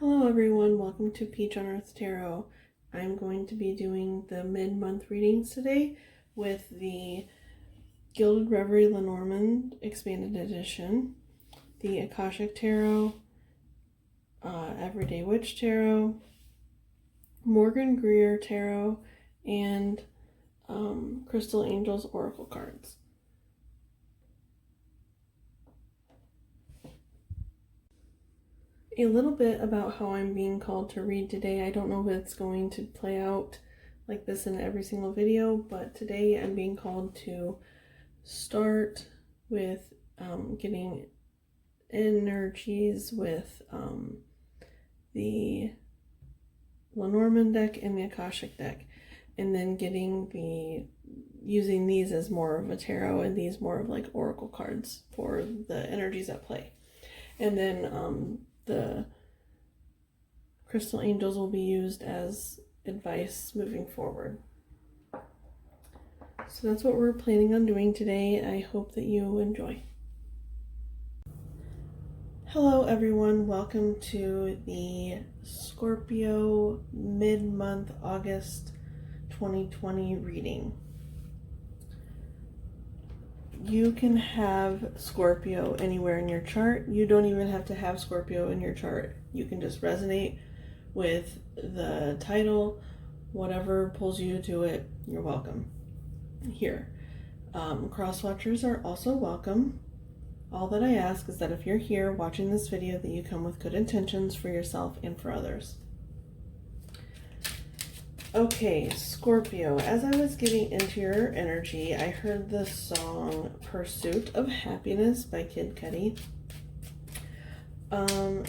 Hello everyone, welcome to Peach on Earth Tarot. I'm going to be doing the mid-month readings today with the Gilded Reverie Lenormand Expanded Edition, the Akashic Tarot, Everyday Witch Tarot, Morgan Greer Tarot, and Crystal Angels Oracle cards. A little bit about how I'm being called to read today. I don't know if it's going to play out like this in every single video, but today I'm being called to start with getting energies with the Lenormand deck and the Akashic deck, and then using these as more of a tarot and these more of like oracle cards for the energies at play. And then the crystal angels will be used as advice moving forward. So that's what we're planning on doing today. I hope that you enjoy. Hello everyone, welcome to the Scorpio mid-month August 2020 reading. You can have Scorpio anywhere in your chart. You don't even have to have Scorpio in your chart. You can just resonate with the title. Whatever pulls you to it, you're welcome here. Cross-watchers are also welcome. All that I ask is that if you're here watching this video, that you come with good intentions for yourself and for others. Okay, Scorpio, as I was getting into your energy, I heard the song Pursuit of Happiness by Kid Cudi.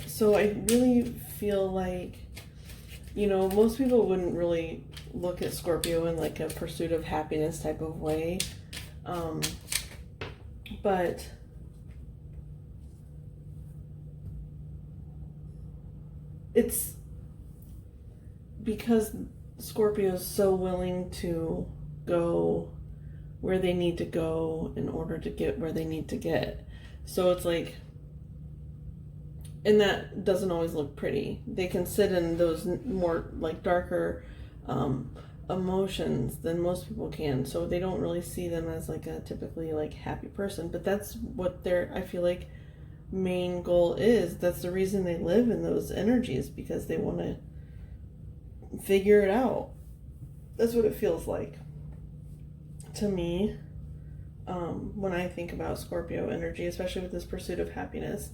So I really feel like, most people wouldn't really look at Scorpio in like a pursuit of happiness type of way. But it's because Scorpio is so willing to go where they need to go in order to get where they need to get. So it's like, and that doesn't always look pretty. They can sit in those more like darker emotions than most people can. So they don't really see them as like a typically like happy person. But that's what I feel like, main goal is. That's the reason they live in those energies, because they want to figure it out. That's what it feels like to me when I think about Scorpio energy, especially with this pursuit of happiness.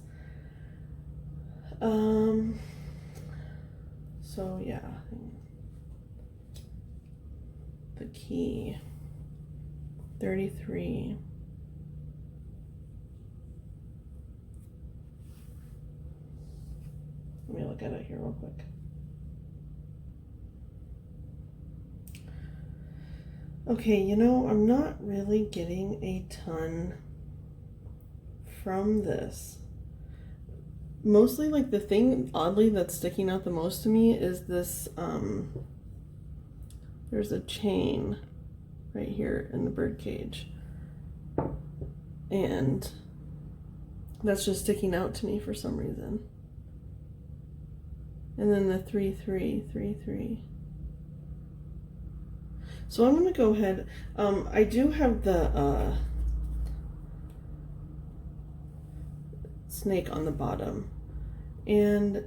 So yeah, the key 33. Let me look at it here real quick. Okay, I'm not really getting a ton from this. Mostly, like, the thing, oddly, that's sticking out the most to me is this, there's a chain right here in the bird cage. And that's just sticking out to me for some reason. And then the 3-3-3-3. So I'm going to go ahead. I do have the snake on the bottom. And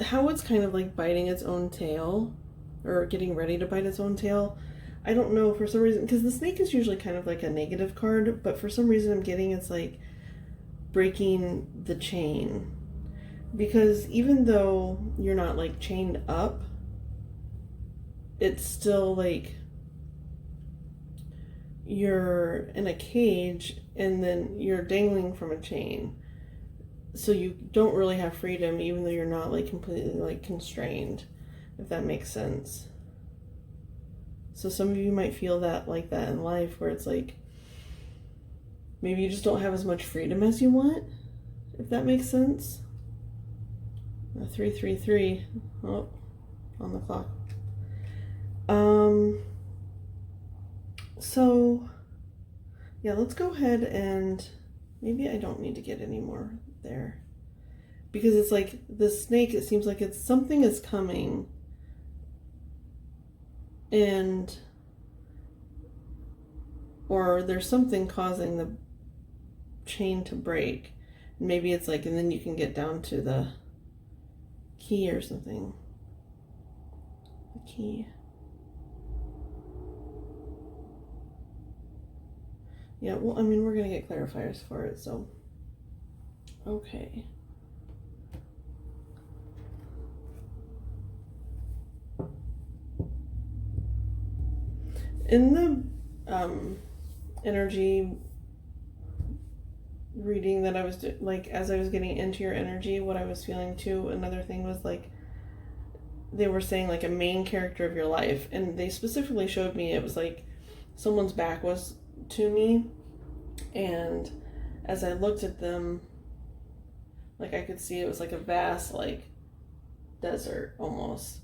how it's kind of like biting its own tail, or getting ready to bite its own tail. I don't know, for some reason, because the snake is usually kind of like a negative card, but for some reason I'm getting it's like breaking the chain. Because even though you're not like chained up, it's still like you're in a cage and then you're dangling from a chain. So you don't really have freedom, even though you're not like completely like constrained, if that makes sense. So some of you might feel that like that in life, where it's like maybe you just don't have as much freedom as you want, if that makes sense. 3-3-3. Oh, on the clock. So yeah, let's go ahead and maybe I don't need to get any more there, because it's like the snake, it seems like it's something is coming, and or there's something causing the chain to break. Maybe it's like, and then you can get down to the key or something. The key. Yeah, well, I mean, we're going to get clarifiers for it, so. Okay. In the energy reading that I was like, as I was getting into your energy, what I was feeling too, another thing was like, they were saying like a main character of your life, and they specifically showed me it was like someone's back was to me, and as I looked at them, like I could see it was like a vast like desert almost,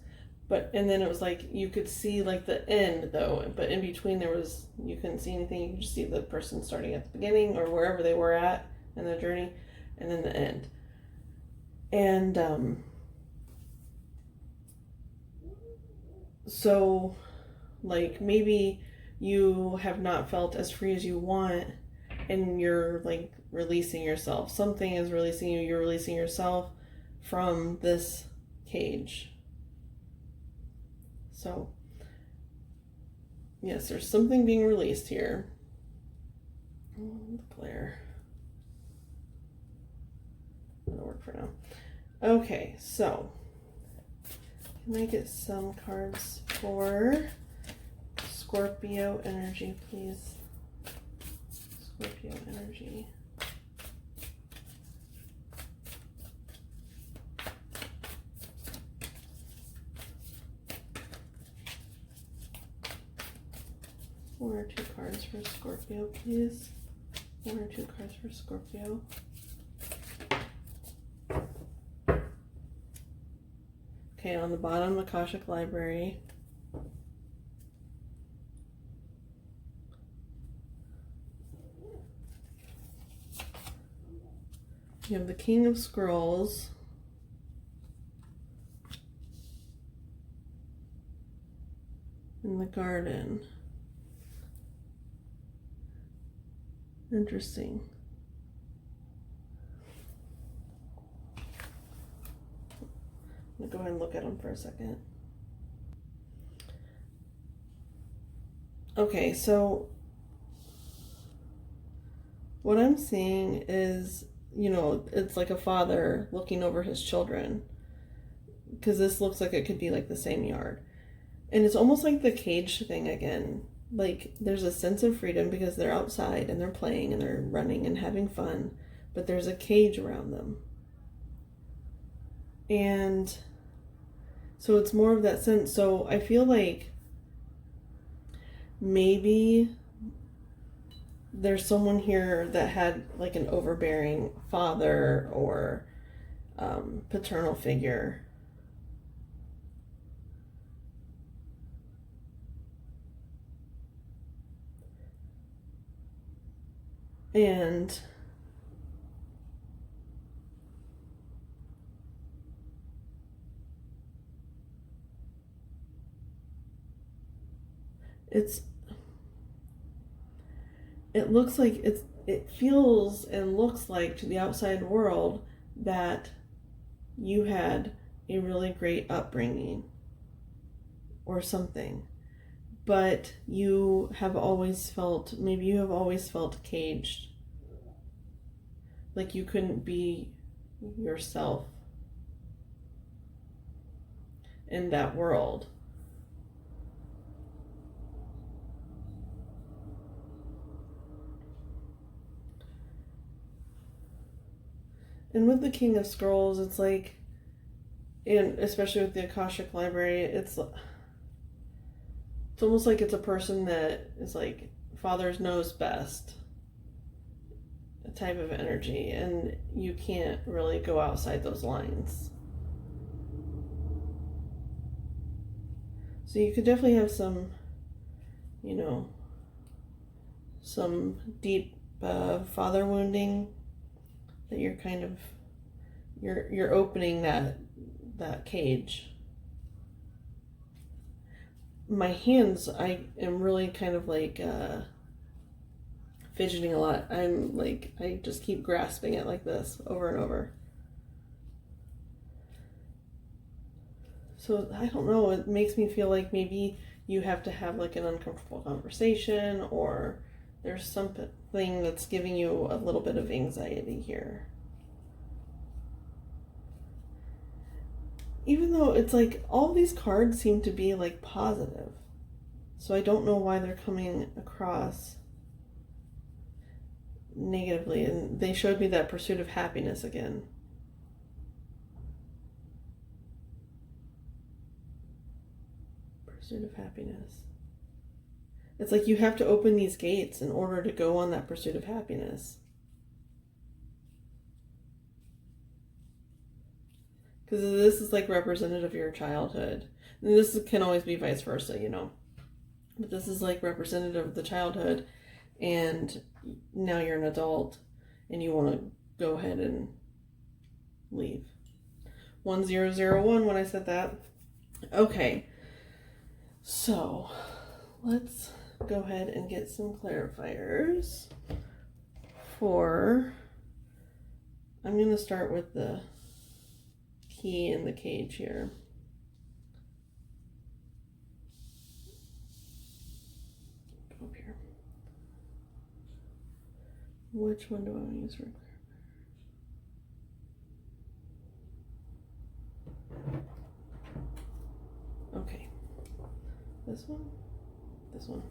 but and then it was like you could see like the end though, but in between there was, you couldn't see anything, you could just see the person starting at the beginning or wherever they were at in the journey, and then the end. And so like maybe you have not felt as free as you want, and you're like releasing yourself. Something is releasing you. You're releasing yourself from this cage. So yes, there's something being released here. Glare. That'll work for now. Okay, so can I get some cards for Scorpio energy, please? Scorpio energy. One or two cards for Scorpio, please. One or two cards for Scorpio. Okay, on the bottom, Akashic Library. You have the King of Scrolls. In the Garden. Interesting. I'm gonna go ahead and look at them for a second. Okay, so what I'm seeing is, you know, it's like a father looking over his children, because this looks like it could be like the same yard. And it's almost like the cage thing again. Like there's a sense of freedom because they're outside and they're playing and they're running and having fun, but there's a cage around them. And so it's more of that sense. So I feel like maybe there's someone here that had like an overbearing father or paternal figure. And it looks like it feels and looks like to the outside world that you had a really great upbringing or something, but you have always felt, maybe you have always felt caged, like you couldn't be yourself in that world. And with the King of Scrolls, it's like, and especially with the Akashic Library, it's almost like it's a person that is like, fathers knows best type of energy, and you can't really go outside those lines. So you could definitely have some, you know, some deep father wounding that you're kind of You're opening that cage. My hands, I am really kind of like fidgeting a lot. I'm like, I just keep grasping it like this over and over. So I don't know, it makes me feel like maybe you have to have like an uncomfortable conversation, or there's something that's giving you a little bit of anxiety here. Even though it's like all these cards seem to be like positive. So I don't know why they're coming across negatively. And they showed me that pursuit of happiness again. Pursuit of happiness. It's like you have to open these gates in order to go on that pursuit of happiness. Because this is like representative of your childhood. And this can always be vice versa, you know. But this is like representative of the childhood, and now you're an adult and you want to go ahead and leave. 1001 when I said that. Okay. So, let's go ahead and get some clarifiers for, I'm going to start with the key in the cage here. Go up here. Which one do I want to use for clarifier? Okay. This one? This one.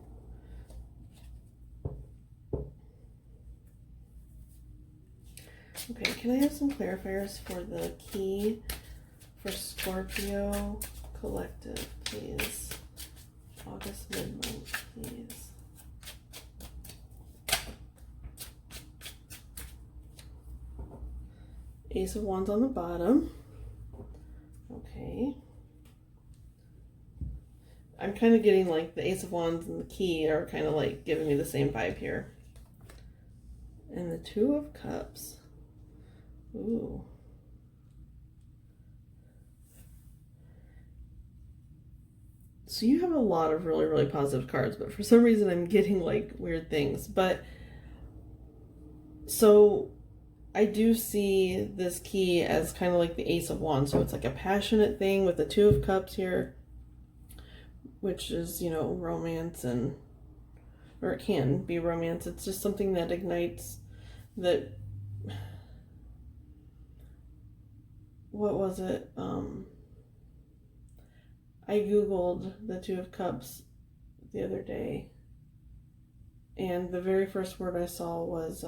Okay, can I have some clarifiers for the key for Scorpio collective, please? August mid-month, please. Ace of Wands on the bottom. Okay. I'm kind of getting like the Ace of Wands and the key are kind of like giving me the same vibe here. And the Two of Cups. Ooh. So you have a lot of really, really positive cards, but for some reason I'm getting like weird things. But so I do see this key as kind of like the Ace of Wands. So it's like a passionate thing with the Two of Cups here, which is, you know, romance, and, or it can be romance. It's just something that ignites that. What was it? I Googled the Two of Cups the other day, and the very first word I saw was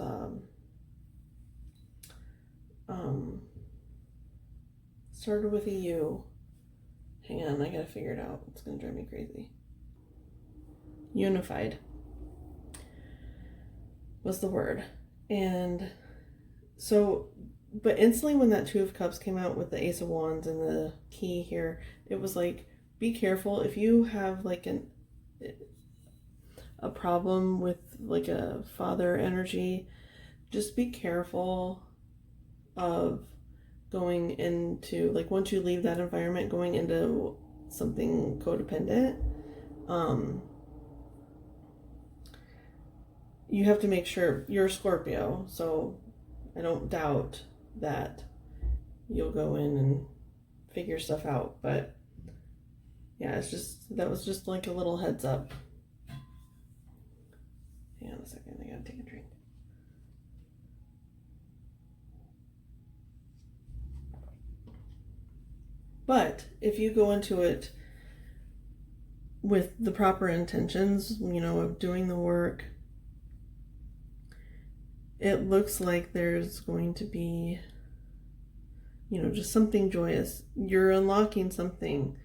started with a U. Hang on, I gotta figure it out. It's gonna drive me crazy. Unified was the word. And so, but instantly when that Two of Cups came out with the Ace of Wands and the key here, it was like, be careful if you have like a problem with like a father energy. Just be careful of going into, like, once you leave that environment, going into something codependent. You have to make sure you're a Scorpio, so I don't doubt that you'll go in and figure stuff out, but yeah, it's just, that was just like a little heads up. Hang on a second, I gotta take a drink. But if you go into it with the proper intentions, you know, of doing the work, it looks like there's going to be, you know, just something joyous. You're unlocking something.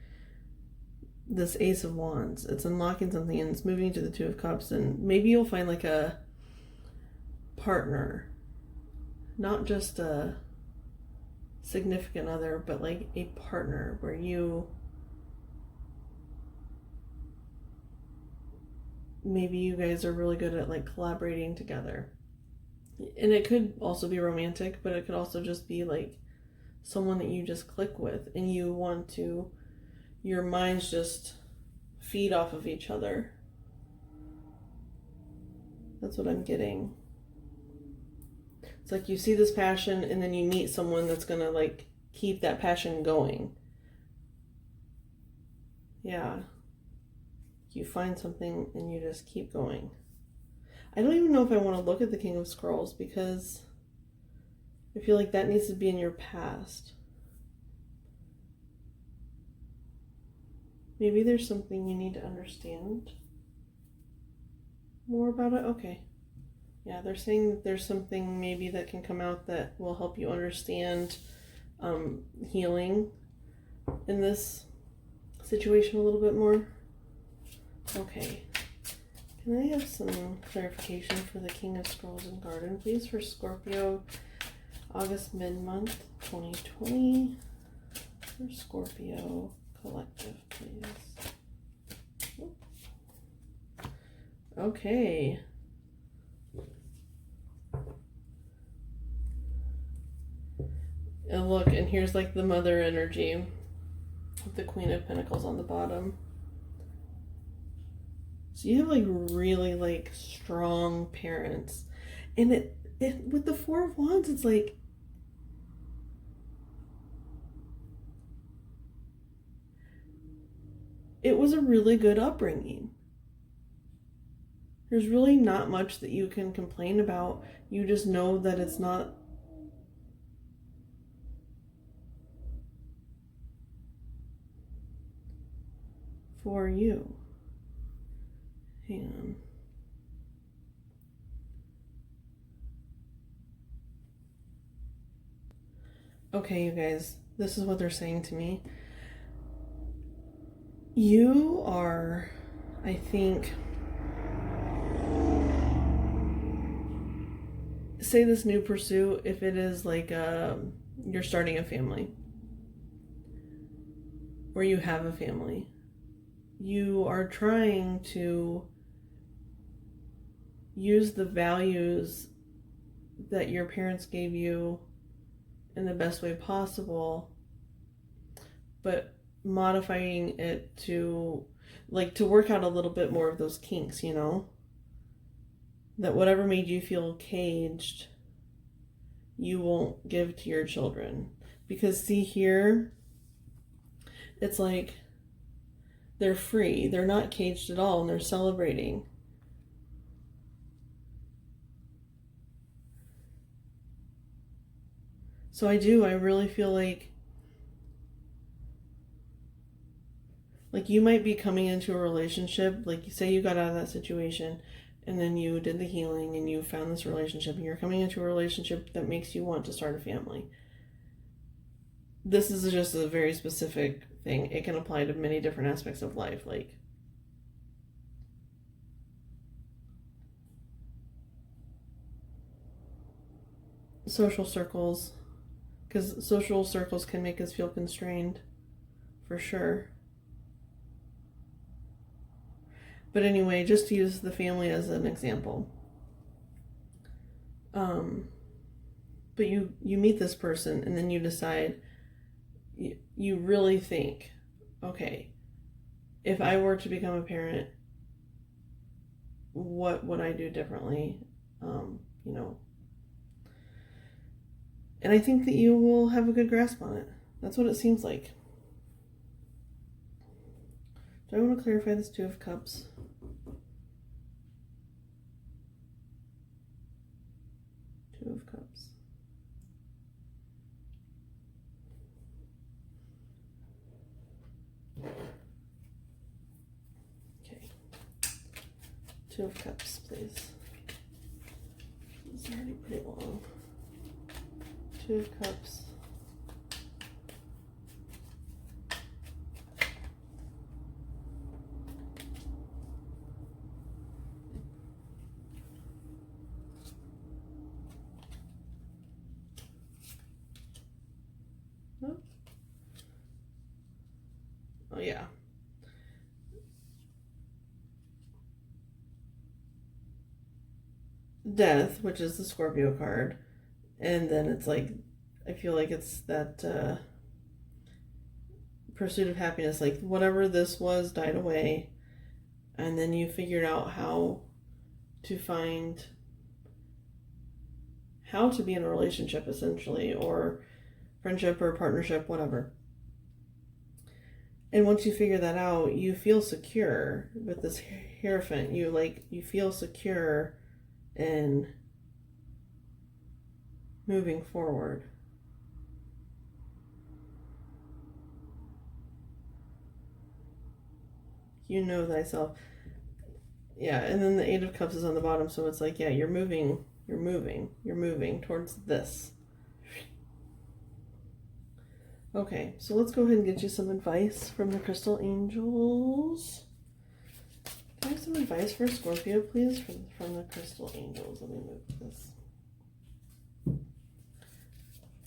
This Ace of Wands, it's unlocking something, and it's moving to the Two of Cups, and maybe you'll find like a partner, not just a significant other, but like a partner where maybe you guys are really good at like collaborating together. And it could also be romantic, but it could also just be like someone that you just click with, and you want to, your minds just feed off of each other. That's what I'm getting. It's like you see this passion, and then you meet someone that's gonna like keep that passion going. Yeah. You find something and you just keep going. I don't even know if I want to look at the King of Scrolls, because I feel like that needs to be in your past. Maybe there's something you need to understand more about it. Okay. Yeah, they're saying that there's something maybe that can come out that will help you understand healing in this situation a little bit more. Okay. Can I have some clarification for the King of Scrolls and Garden, please, for Scorpio, August mid-month 2020? For Scorpio collective, please. Okay. And look, and here's like the mother energy with the Queen of Pentacles on the bottom. So you have like really like strong parents. And it with the Four of Wands, it's like it was a really good upbringing. There's really not much that you can complain about. You just know that it's not for you. Hang on. Okay, you guys, this is what they're saying to me. You are, I think, say this new pursuit, if it is like you're starting a family or you have a family, you are trying to use the values that your parents gave you in the best way possible, but modifying it to like to work out a little bit more of those kinks, you know? That whatever made you feel caged, you won't give to your children. Because see here, it's like they're free. They're not caged at all, and they're celebrating. So I really feel like you might be coming into a relationship, like you say you got out of that situation and then you did the healing and you found this relationship and you're coming into a relationship that makes you want to start a family. This is just a very specific thing. It can apply to many different aspects of life, like social circles, because social circles can make us feel constrained, for sure. But anyway, just to use the family as an example. But you meet this person and then you decide, you really think, okay, if I were to become a parent, what would I do differently? You know. And I think that you will have a good grasp on it. That's what it seems like. Do I want to clarify this Two of Cups? Two of Cups. Okay. Two of Cups, please. It's already pretty long. Two of Cups. Oh yeah. Death, which is the Scorpio card, and then it's like I feel like it's that pursuit of happiness, like whatever this was died away, and then you figured out how to find how to be in a relationship, essentially, or friendship or partnership, whatever. And once you figure that out, you feel secure with this Hierophant. You feel secure in moving forward. You know thyself. Yeah, and then the Eight of Cups is on the bottom, so it's like, yeah, you're moving towards this. Okay, so let's go ahead and get you some advice from the Crystal Angels. Can I have some advice for Scorpio, please, from the Crystal Angels? Let me move this.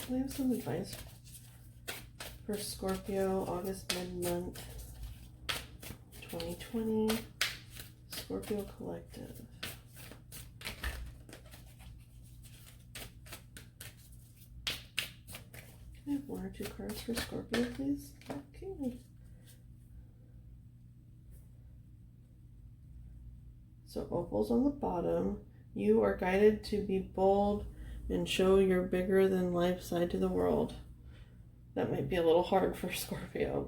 Can I have some advice for Scorpio, August mid-month 2020, Scorpio Collective? Can I have 1 or 2 cards for Scorpio, please? Okay. So opals on the bottom. You are guided to be bold and show your bigger than life side to the world. That might be a little hard for Scorpio,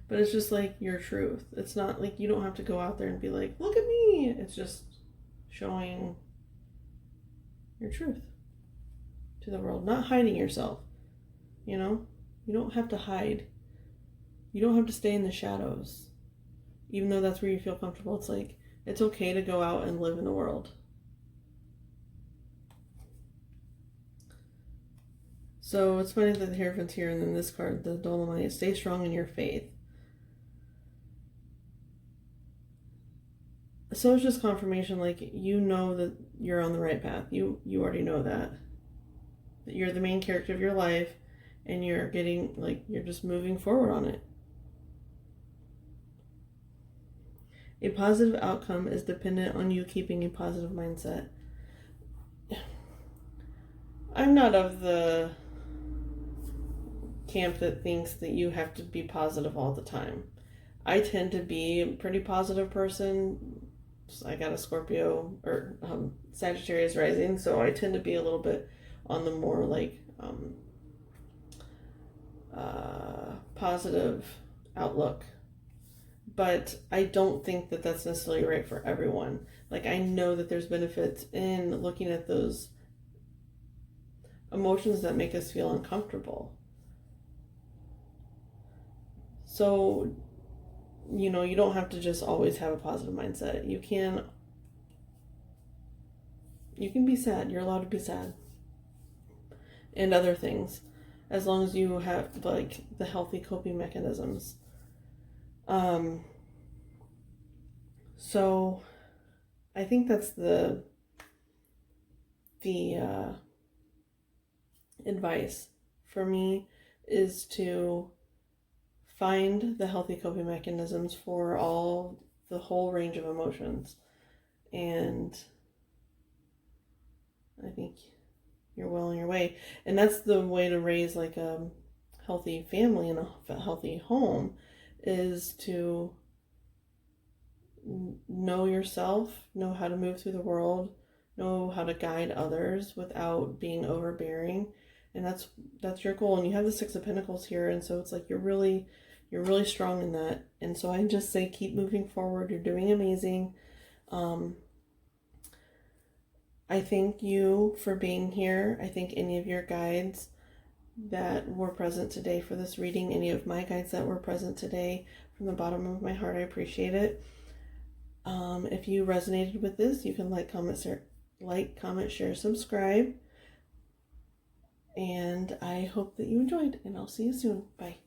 but it's just like your truth. It's not like you don't have to go out there and be like, look at me. It's just showing your truth to the world, not hiding yourself. You know, you don't have to hide. You don't have to stay in the shadows, even though that's where you feel comfortable. It's like, it's okay to go out and live in the world. So it's funny that the Hierophant's here, and then this card, the Dolomite, stay strong in your faith. So it's just confirmation, like, you know that you're on the right path. You already know that you're the main character of your life, and you're getting, like, you're just moving forward on it. A positive outcome is dependent on you keeping a positive mindset. I'm not of the camp that thinks that you have to be positive all the time. I tend to be a pretty positive person. I got a Scorpio or Sagittarius rising, so I tend to be a little bit on the more like positive outlook. But I don't think that that's necessarily right for everyone. Like, I know that there's benefits in looking at those emotions that make us feel uncomfortable. So, you know, you don't have to just always have a positive mindset. You can be sad. You're allowed to be sad. And other things, as long as you have, like, the healthy coping mechanisms. So I think that's the advice for me, is to find the healthy coping mechanisms for the whole range of emotions. And I think you're well on your way. And that's the way to raise like a healthy family and a healthy home, is to know yourself, know how to move through the world, know how to guide others without being overbearing. And that's your goal. And you have the Six of Pentacles here, and so it's like you're really strong in that. And so I just say keep moving forward. You're doing amazing. I thank you for being here. I thank any of your guides that were present today for this reading, any of my guides that were present today. From the bottom of my heart, I appreciate it. If you resonated with this, you can like, comment, share, subscribe. And I hope that you enjoyed, and I'll see you soon. Bye.